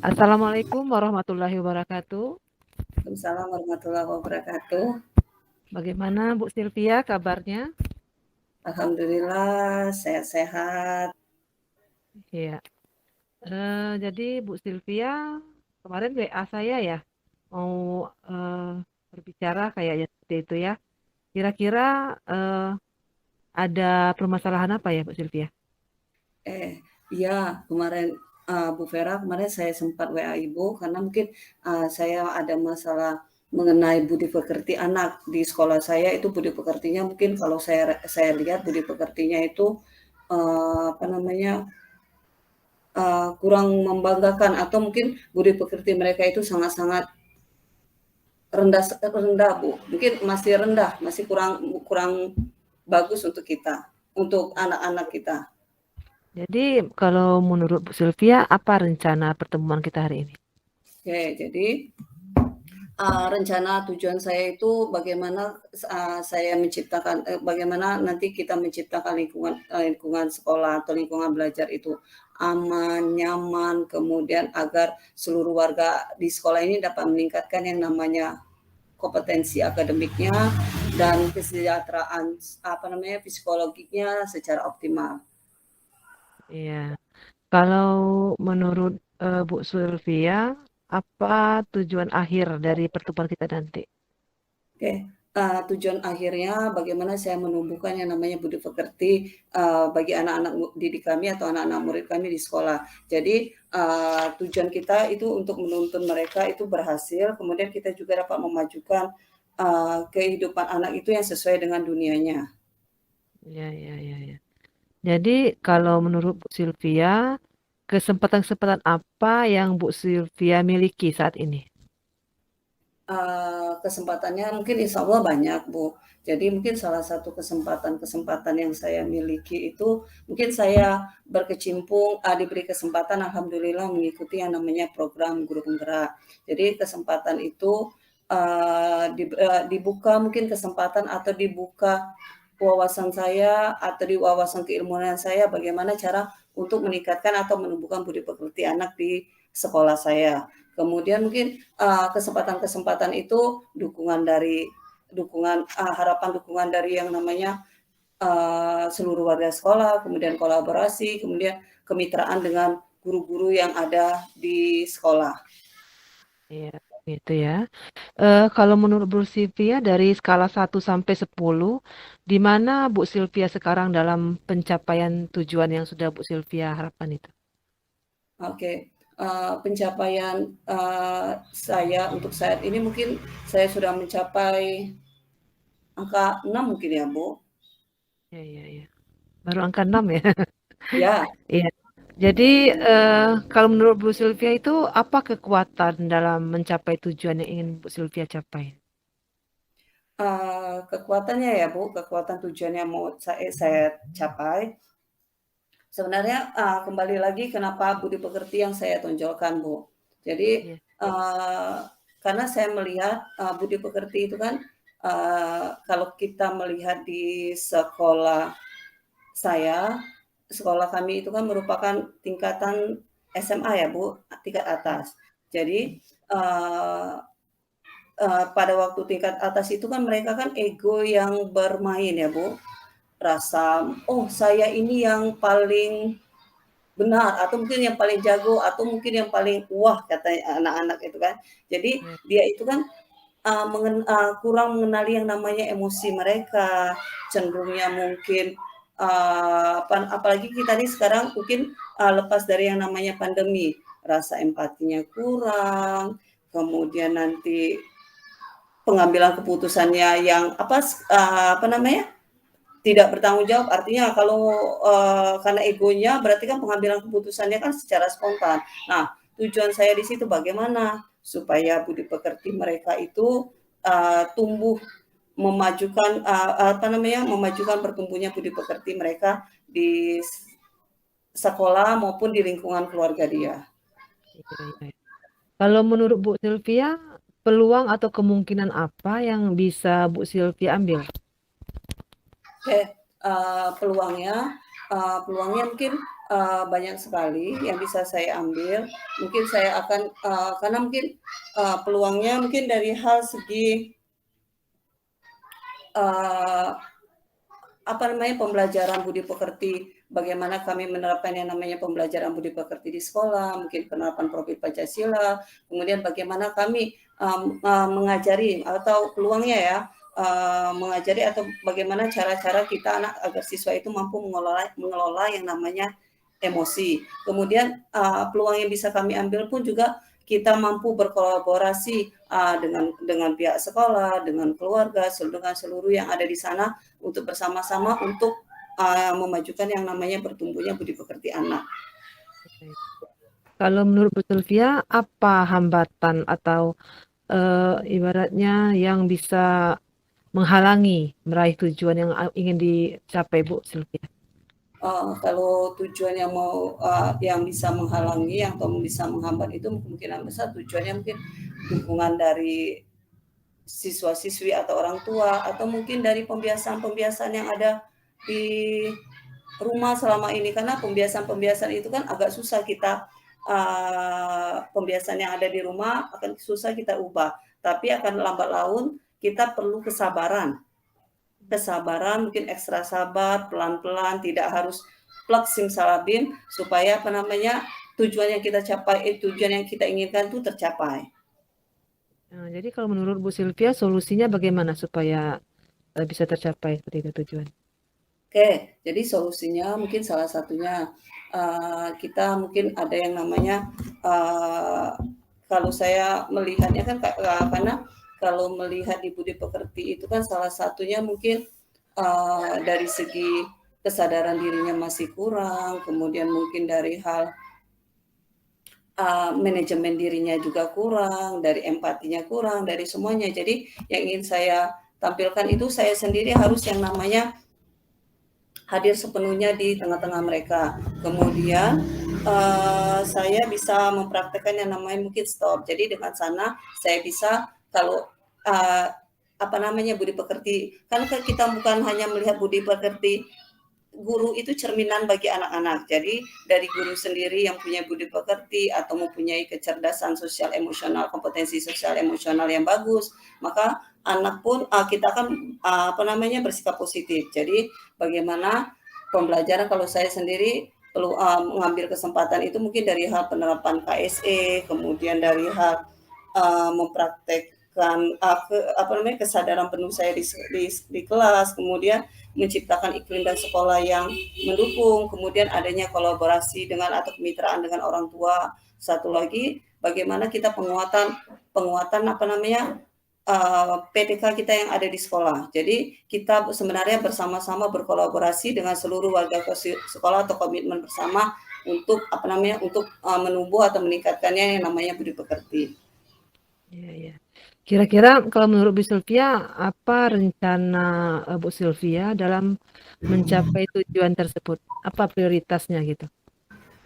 Assalamualaikum warahmatullahi wabarakatuh. Waalaikumsalam warahmatullahi wabarakatuh. Bagaimana Bu Sylvia kabarnya? Alhamdulillah sehat-sehat. Iya. Jadi Bu Sylvia kemarin WA saya ya, mau berbicara kayaknya seperti itu ya. Kira-kira ada permasalahan apa ya Bu Sylvia? Iya kemarin Bu Vera kemarin saya sempat WA Ibu karena mungkin saya ada masalah mengenai budi pekerti anak di sekolah saya itu budi pekertinya mungkin kalau saya lihat budi pekertinya itu apa namanya kurang membanggakan atau mungkin budi pekerti mereka itu sangat-sangat rendah rendah Bu, mungkin masih rendah, masih kurang kurang bagus untuk kita, untuk anak-anak kita. Jadi kalau menurut Bu Sylvia apa rencana pertemuan kita hari ini? Oke, jadi rencana tujuan saya itu bagaimana saya menciptakan, bagaimana nanti kita menciptakan lingkungan sekolah atau lingkungan belajar itu aman, nyaman, kemudian agar seluruh warga di sekolah ini dapat meningkatkan yang namanya kompetensi akademiknya dan kesejahteraan psikologinya secara optimal. Iya. Kalau menurut Bu Sylvia, apa tujuan akhir dari pertemuan kita nanti? Oke, tujuan akhirnya bagaimana saya menumbuhkan yang namanya budi pekerti bagi anak-anak didik kami atau anak-anak murid kami di sekolah. Jadi tujuan kita itu untuk menuntun mereka itu berhasil, kemudian kita juga dapat memajukan kehidupan anak itu yang sesuai dengan dunianya. Ya, ya, ya, ya. Jadi kalau menurut Bu Sylvia, kesempatan-kesempatan apa yang Bu Sylvia miliki saat ini? Kesempatannya mungkin insya Allah banyak Bu. Jadi mungkin salah satu kesempatan-kesempatan yang saya miliki itu mungkin saya berkecimpung diberi kesempatan alhamdulillah mengikuti yang namanya program guru penggerak. Jadi kesempatan itu dibuka mungkin kesempatan atau dibuka wawasan saya atau di wawasan keilmuan saya bagaimana cara untuk meningkatkan atau menumbuhkan budi pekerti anak di sekolah saya. Kemudian mungkin kesempatan-kesempatan itu harapan dukungan dari yang namanya seluruh warga sekolah, kemudian kolaborasi, kemudian kemitraan dengan guru-guru yang ada di sekolah. Iya, gitu ya. Kalau menurut Bu Sylvia dari skala 1 sampai 10, di mana Bu Sylvia sekarang dalam pencapaian tujuan yang sudah Bu Sylvia harapkan itu? Oke, pencapaian saya untuk saat ini mungkin saya sudah mencapai angka 6 mungkin ya Bu. Ya, ya, ya. Baru angka 6 ya. Ya, Iya. Jadi kalau menurut Bu Sylvia itu apa kekuatan dalam mencapai tujuan yang ingin Bu Sylvia capai? kekuatannya ya Bu, kekuatan tujuan yang mau saya capai sebenarnya kembali lagi kenapa budi pekerti yang saya tonjolkan Bu. Jadi Iya. karena saya melihat budi pekerti itu kan kalau kita melihat di sekolah saya, sekolah kami itu kan merupakan tingkatan SMA ya Bu, tingkat Iya. atas. Jadi pada waktu tingkat atas itu kan mereka kan ego yang bermain ya Bu, rasa oh saya ini yang paling benar atau mungkin yang paling jago atau mungkin yang paling wah kata anak-anak itu kan. Jadi Iya. dia itu kan kurang mengenali yang namanya emosi mereka, cenderungnya mungkin apalagi kita nih sekarang mungkin lepas dari yang namanya pandemi, rasa empatinya kurang, kemudian nanti pengambilan keputusannya yang apa namanya tidak bertanggung jawab artinya kalau karena egonya berarti kan pengambilan keputusannya kan secara spontan. Nah, tujuan saya di situ bagaimana supaya budi pekerti mereka itu tumbuh memajukan memajukan pertumbuhannya budi pekerti mereka di sekolah maupun di lingkungan keluarga dia. Iya, iya. Kalau menurut Bu Sylvia, peluang atau kemungkinan apa yang bisa Bu Sylvia ambil? Oke, peluangnya peluangnya mungkin banyak sekali yang bisa saya ambil. Mungkin saya akan, karena mungkin, peluangnya mungkin dari hal segi, eee, apa namanya, pembelajaran budi pekerti, bagaimana kami menerapkan yang namanya pembelajaran budi pekerti di sekolah, mungkin penerapan profil Pancasila, kemudian bagaimana kami, mengajari atau peluangnya ya, mengajari atau bagaimana cara-cara kita anak agar siswa itu mampu mengelola yang namanya emosi. Kemudian, peluang yang bisa kami ambil pun juga kita mampu berkolaborasi, dengan pihak sekolah, dengan keluarga, dengan seluruh yang ada di sana untuk bersama-sama untuk, memajukan yang namanya bertumbuhnya budi pekerti anak. Kalau menurut Bu Sylvia, apa hambatan atau ibaratnya yang bisa menghalangi meraih tujuan yang ingin dicapai Bu Sylvia? Kalau tujuan yang yang bisa menghalangi atau bisa menghambat itu kemungkinan besar tujuannya mungkin dukungan dari siswa-siswi atau orang tua atau mungkin dari pembiasaan-pembiasaan yang ada di rumah selama ini karena pembiasaan-pembiasaan itu kan agak susah kita pembiasaan yang ada di rumah akan susah kita ubah, tapi akan lambat laun kita perlu kesabaran mungkin ekstra sabar, pelan-pelan, tidak harus plak simsalabim supaya apa namanya tujuan yang kita capai, tujuan yang kita inginkan itu tercapai. Nah, jadi kalau menurut Bu Sylvia, solusinya bagaimana supaya bisa tercapai seperti itu tujuan? Oke, jadi solusinya mungkin salah satunya kita mungkin ada yang namanya kalau saya melihatnya kan karena kalau melihat di budi pekerti itu kan salah satunya mungkin dari segi kesadaran dirinya masih kurang, kemudian mungkin dari hal manajemen dirinya juga kurang, dari empatinya kurang, dari semuanya. Jadi yang ingin saya tampilkan itu saya sendiri harus yang namanya hadir sepenuhnya di tengah-tengah mereka. Kemudian saya bisa mempraktekkan yang namanya mungkin stop. Jadi dengan sana saya bisa kalau apa namanya budi pekerti, kan kita bukan hanya melihat budi pekerti guru itu cerminan bagi anak-anak. Jadi dari guru sendiri yang punya budi pekerti atau mempunyai kecerdasan sosial emosional, kompetensi sosial emosional yang bagus, maka anak pun kita akan apa namanya bersikap positif. Jadi bagaimana pembelajaran kalau saya sendiri perlu mengambil kesempatan itu mungkin dari hal penerapan KSE, kemudian dari hal mempraktekkan kesadaran penuh saya di kelas, kemudian menciptakan iklim dan sekolah yang mendukung, kemudian adanya kolaborasi dengan atau kemitraan dengan orang tua. Satu lagi, bagaimana kita penguatan apa namanya PPK kita yang ada di sekolah. Jadi kita sebenarnya bersama-sama berkolaborasi dengan seluruh warga sekolah atau komitmen bersama untuk apa namanya untuk menumbuh atau meningkatkannya yang namanya budi pekerti. Iya, iya. Kira-kira kalau menurut Bu Sylvia, apa rencana Bu Sylvia dalam mencapai tujuan tersebut? Apa prioritasnya gitu?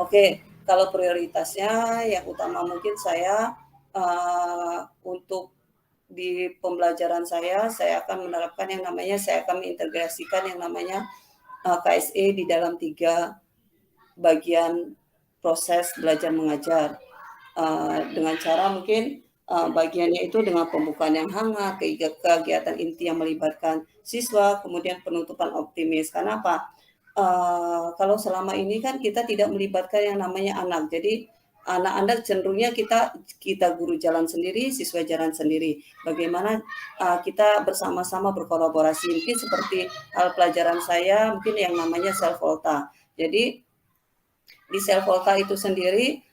Oke, kalau prioritasnya yang utama mungkin saya untuk di pembelajaran saya akan menerapkan yang namanya saya akan mengintegrasikan yang namanya KSE di dalam 3 bagian proses belajar mengajar. Dengan cara mungkin bagiannya itu dengan pembukaan yang hangat, kegiatan inti yang melibatkan siswa, kemudian penutupan optimis. Karena apa? Kalau selama ini kan kita tidak melibatkan yang namanya anak. Jadi anak-anak cenderungnya kita guru jalan sendiri, siswa jalan sendiri. Bagaimana kita bersama-sama berkolaborasi. Mungkin seperti hal pelajaran saya, mungkin yang namanya self volta. Jadi di self volta itu sendiri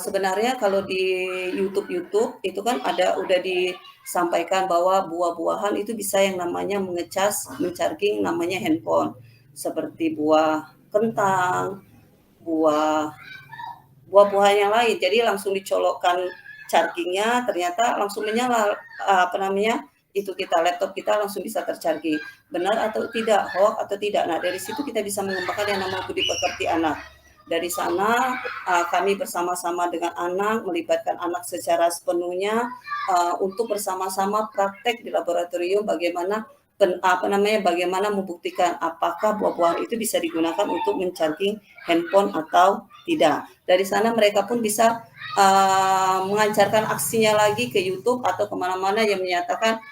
sebenarnya kalau di YouTube itu kan udah disampaikan bahwa buah-buahan itu bisa yang namanya mencharging namanya handphone seperti buah kentang, buah-buahan yang lain. Jadi langsung dicolokkan chargingnya ternyata langsung menyala apa namanya itu laptop kita langsung bisa tercharging. Benar atau tidak, hoax atau tidak. Nah dari situ kita bisa mengembangkan yang namanya budi pekerti anak. Dari sana kami bersama-sama dengan anak, melibatkan anak secara sepenuhnya untuk bersama-sama praktek di laboratorium bagaimana bagaimana membuktikan apakah buah-buahan itu bisa digunakan untuk mencharging handphone atau tidak. Dari sana mereka pun bisa mengancarkan aksinya lagi ke YouTube atau kemana-mana yang menyatakan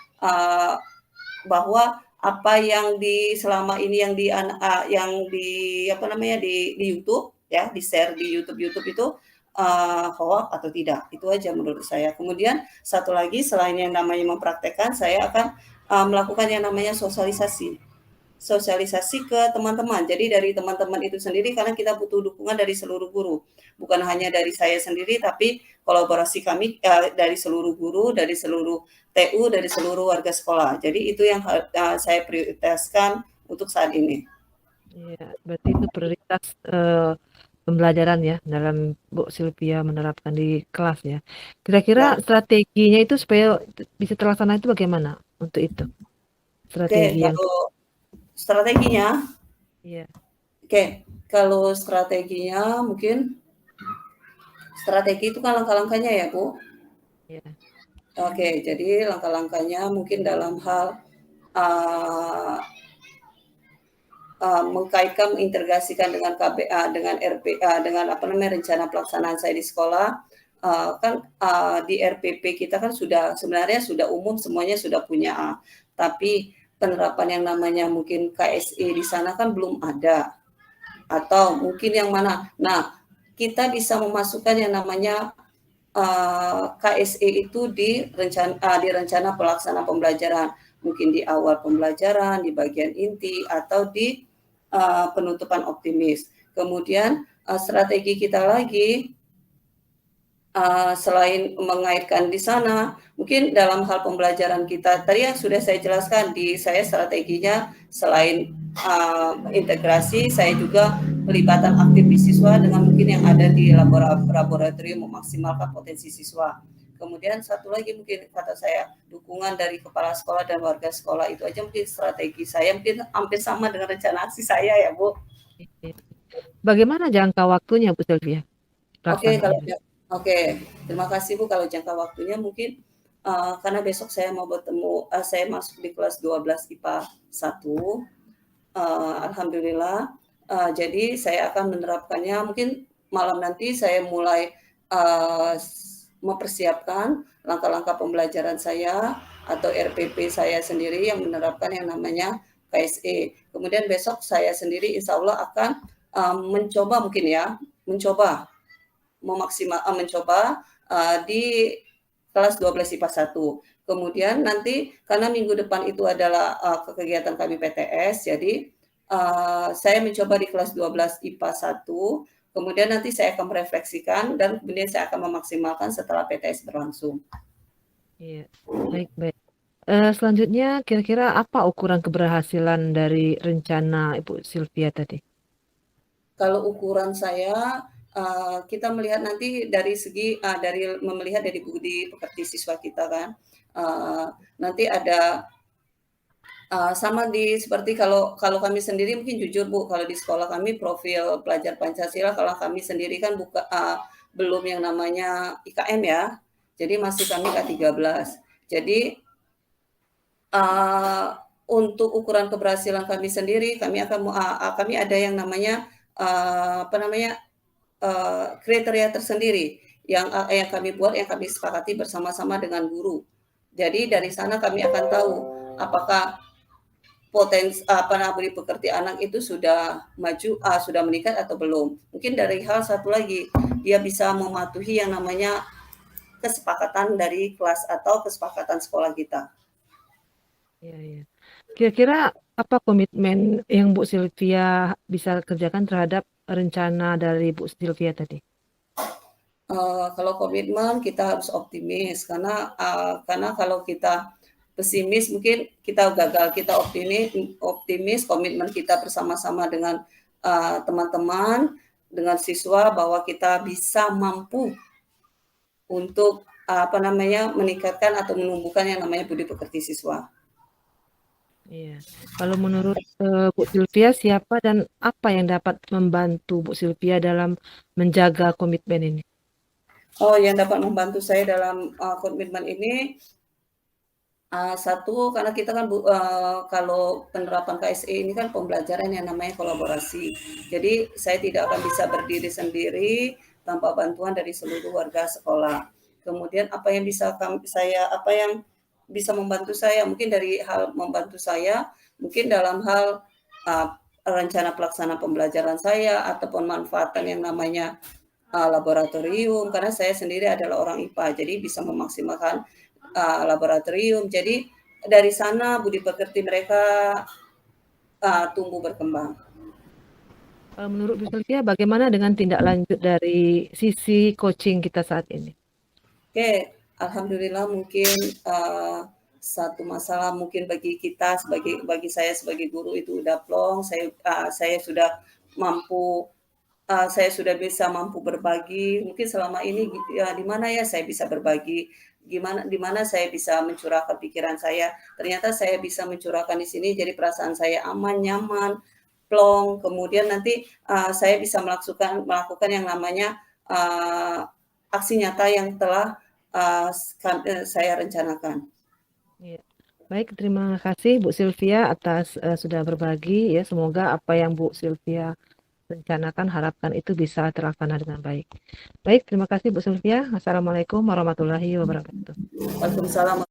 bahwa apa yang selama ini di YouTube ya, di-share di YouTube itu hoax atau tidak. Itu aja menurut saya. Kemudian satu lagi selain yang namanya mempraktekkan, saya akan melakukan yang namanya sosialisasi ke teman-teman. Jadi dari teman-teman itu sendiri, karena kita butuh dukungan dari seluruh guru, bukan hanya dari saya sendiri, tapi kolaborasi kami dari seluruh guru, dari seluruh TU, dari seluruh warga sekolah. Jadi itu yang saya prioritaskan untuk saat ini. Iya, berarti itu prioritas pembelajaran ya dalam Bu Sylvia menerapkan di kelas ya. Ya, Kira-kira strateginya itu supaya bisa terlaksana itu bagaimana untuk itu? oke. Strategi yang Kalau strateginya, iya, oke. Kalau strateginya mungkin strategi itu kan langkah-langkahnya ya, Bu. iya, Oke, jadi langkah-langkahnya mungkin dalam hal uh, mengkaitkan, mengintegrasikan dengan KBA, dengan RPA, dengan rencana pelaksanaan saya di sekolah. Kan di RPP kita kan sebenarnya sudah umum, semuanya sudah punya tapi penerapan yang namanya mungkin KSE di sana kan belum ada, atau mungkin yang mana. Nah, kita bisa memasukkan yang namanya KSE itu di rencana pelaksana pembelajaran, mungkin di awal pembelajaran, di bagian inti, atau di penutupan optimis. Kemudian strategi kita lagi selain mengaitkan di sana, mungkin dalam hal pembelajaran kita tadi yang sudah saya jelaskan, saya strateginya selain integrasi, saya juga pelibatan aktif di siswa dengan mungkin yang ada di laboratorium memaksimalkan potensi siswa. Kemudian satu lagi mungkin kata saya, dukungan dari kepala sekolah dan warga sekolah. Itu aja mungkin strategi saya, mungkin hampir sama dengan rencana aksi saya ya, Bu. iya. Bagaimana jangka waktunya Bu Sylvia Oke, kalau pelaksanaannya? oke, terima kasih Bu. Kalau jangka waktunya mungkin karena besok saya mau saya masuk di kelas 12 IPA 1. Alhamdulillah. Jadi saya akan menerapkannya mungkin malam nanti saya mulai mempersiapkan langkah-langkah pembelajaran saya atau RPP saya sendiri yang menerapkan yang namanya KSE. Kemudian besok saya sendiri insya Allah akan mencoba mungkin ya, mencoba di kelas 12 IPA 1. Kemudian nanti karena minggu depan itu adalah kegiatan kami PTS, jadi saya mencoba di kelas 12 IPA 1, kemudian nanti saya akan merefleksikan dan kemudian saya akan memaksimalkan setelah PTS berlangsung. Iya, baik, baik. Selanjutnya, kira-kira apa ukuran keberhasilan dari rencana Ibu Sylvia tadi? Kalau ukuran saya, kita melihat nanti dari segi melihat dari budi pekerti siswa kita kan. Nanti ada sama seperti kalau kami sendiri mungkin jujur Bu, kalau di sekolah kami profil pelajar Pancasila, kalau kami sendiri kan belum yang namanya IKM ya, jadi masih kami K13. Jadi untuk ukuran keberhasilan kami sendiri, kami ada yang namanya kriteria tersendiri yang kami buat, yang kami sepakati bersama-sama dengan guru. Jadi dari sana kami akan tahu apakah potensi budi pekerti anak itu sudah maju, sudah meningkat atau belum. Mungkin dari hal satu lagi, dia bisa mematuhi yang namanya kesepakatan dari kelas atau kesepakatan sekolah kita. Iya, iya. Kira-kira apa komitmen yang Bu Sylvia bisa kerjakan terhadap rencana dari Bu Sylvia tadi? Kalau komitmen kita harus optimis karena kalau kita pesimis mungkin kita gagal. Kita optimis komitmen kita bersama-sama dengan teman-teman, dengan siswa bahwa kita bisa mampu untuk meningkatkan atau menumbuhkan yang namanya budi pekerti siswa. Iya. Kalau menurut Bu Sylvia, siapa dan apa yang dapat membantu Bu Sylvia dalam menjaga komitmen ini? Oh, yang dapat membantu saya dalam komitmen ini Satu, karena kita kan kalau penerapan KSE ini kan pembelajaran yang namanya kolaborasi. Jadi saya tidak akan bisa berdiri sendiri tanpa bantuan dari seluruh warga sekolah. Kemudian apa yang bisa membantu saya, mungkin dari hal membantu saya, mungkin dalam hal, eee, rencana pelaksana pembelajaran saya atau pemanfaatan yang namanya, laboratorium, karena saya sendiri adalah orang IPA, jadi bisa memaksimalkan laboratorium. Jadi dari sana budi pekerti mereka tumbuh berkembang. Menurut Bu Sylvia, bagaimana dengan tindak lanjut dari sisi coaching kita saat ini? Oke, alhamdulillah mungkin satu masalah mungkin bagi saya sebagai guru itu udah plong. Saya sudah mampu saya sudah bisa mampu berbagi. Mungkin selama ini ya di mana ya saya bisa berbagi, di mana saya bisa mencurahkan pikiran saya. Ternyata saya bisa mencurahkan di sini jadi perasaan saya aman, nyaman, plong. Kemudian nanti saya bisa melakukan yang namanya aksi nyata yang telah saya rencanakan. Iya. Baik, terima kasih Bu Sylvia atas sudah berbagi ya. Semoga apa yang Bu Sylvia rencanakan, harapkan itu bisa terlaksana dengan baik. Baik, terima kasih Bu Sylvia. Assalamualaikum warahmatullahi wabarakatuh. Waalaikumsalam.